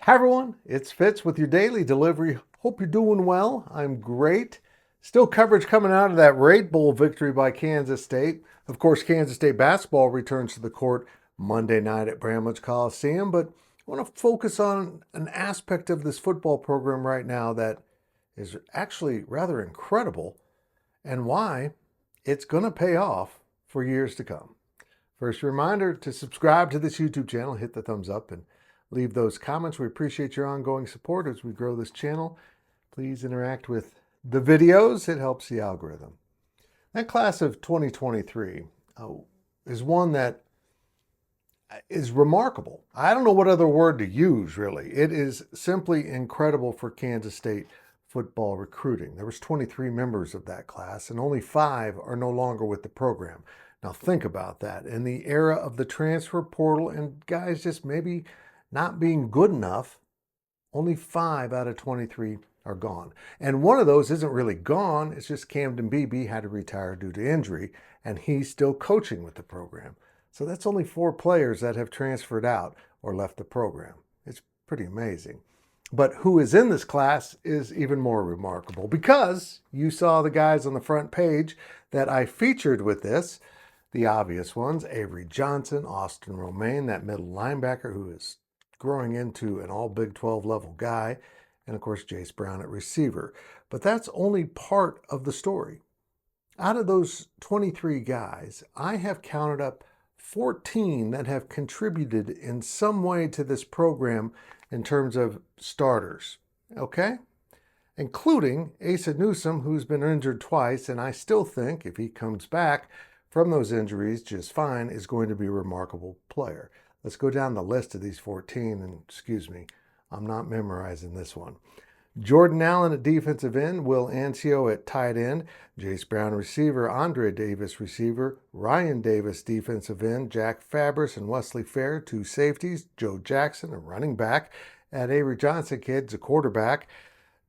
Hi everyone, it's Fitz with your daily delivery. Hope you're doing well. I'm great. Still coverage coming out of that Raid Bowl victory by Kansas State. Of course, Kansas State basketball returns to the court Monday night at Bramlage Coliseum, but I want to focus on an aspect of this football program right now that is actually rather incredible and why it's going to pay off for years to come. First reminder to subscribe to this YouTube channel, hit the thumbs up, and leave those comments. We appreciate your ongoing support as we grow this channel. Please interact with the videos. It helps the algorithm. That class of 2023 is one that is remarkable. I don't know what other word to use, really. It is simply incredible for Kansas State football recruiting. There was 23 members of that class, and only 5 are no longer with the program. Now think about that. In the era of the transfer portal and guys just maybe not being good enough, only 5 out of 23 are gone. And one of those isn't really gone. It's just Camden Beebe had to retire due to injury, and he's still coaching with the program. So that's only 4 players that have transferred out or left the program. It's pretty amazing. But who is in this class is even more remarkable because you saw the guys on the front page that I featured with this. The obvious ones: Avery Johnson, Austin Romaine, that middle linebacker who is growing into an all Big 12 level guy, and of course Jace Brown at receiver. But that's only part of the story. Out of those 23 guys, I have counted up 14 that have contributed in some way to this program in terms of starters, okay? Including Asa Newsome, who's been injured twice, and I still think if he comes back from those injuries just fine, is going to be a remarkable player. Let's go down the list of these 14, and excuse me, I'm not memorizing this one. Jordan Allen at defensive end, Will Ancio at tight end, Jace Brown receiver, Andre Davis receiver, Ryan Davis defensive end, Jack Fabris and Wesley Fair, 2 safeties, Joe Jackson a running back, at Avery Johnson kids a quarterback,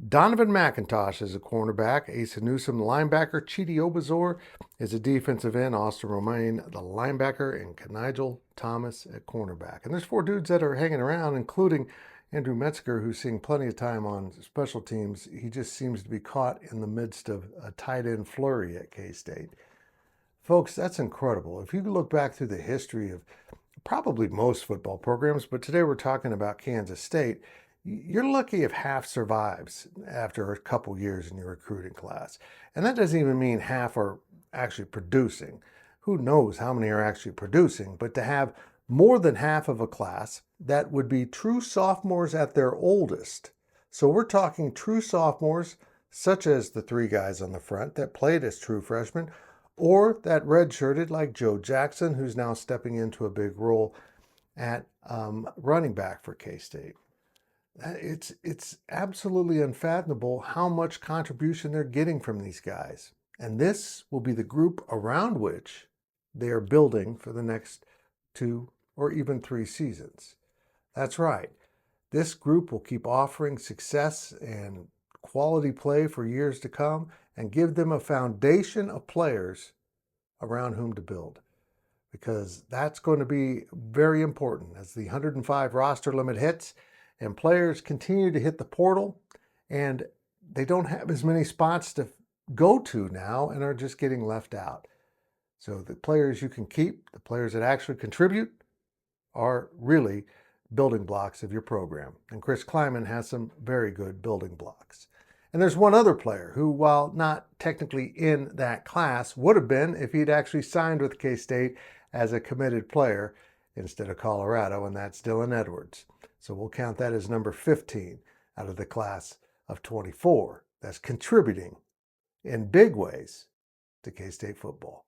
Donovan McIntosh is a cornerback, Asa Newsome the linebacker, Chidi Obazor is a defensive end, Austin Romaine the linebacker, and Nigel Thomas at cornerback. And there's 4 dudes that are hanging around, including Andrew Metzger, who's seeing plenty of time on special teams. He just seems to be caught in the midst of a tight end flurry at K-State. Folks, that's incredible. If you look back through the history of probably most football programs, but today we're talking about Kansas State, you're lucky if half survives after a couple years in your recruiting class. And that doesn't even mean half are actually producing. Who knows how many are actually producing, but to have more than half of a class that would be true sophomores at their oldest. So we're talking true sophomores, such as the 3 guys on the front that played as true freshmen, or that redshirted like Joe Jackson, who's now stepping into a big role at running back for K-State. It's absolutely unfathomable how much contribution they're getting from these guys. And this will be the group around which they are building for the next 2 or even 3 seasons. That's right. This group will keep offering success and quality play for years to come and give them a foundation of players around whom to build, because that's going to be very important as the 105 roster limit hits and players continue to hit the portal, and they don't have as many spots to go to now and are just getting left out. So the players you can keep, the players that actually contribute, are really building blocks of your program. And Chris Klieman has some very good building blocks. And there's one other player who, while not technically in that class, would have been if he'd actually signed with K-State as a committed player instead of Colorado, and that's Dylan Edwards. So we'll count that as number 15 out of the class of 24 that's contributing in big ways to K-State football.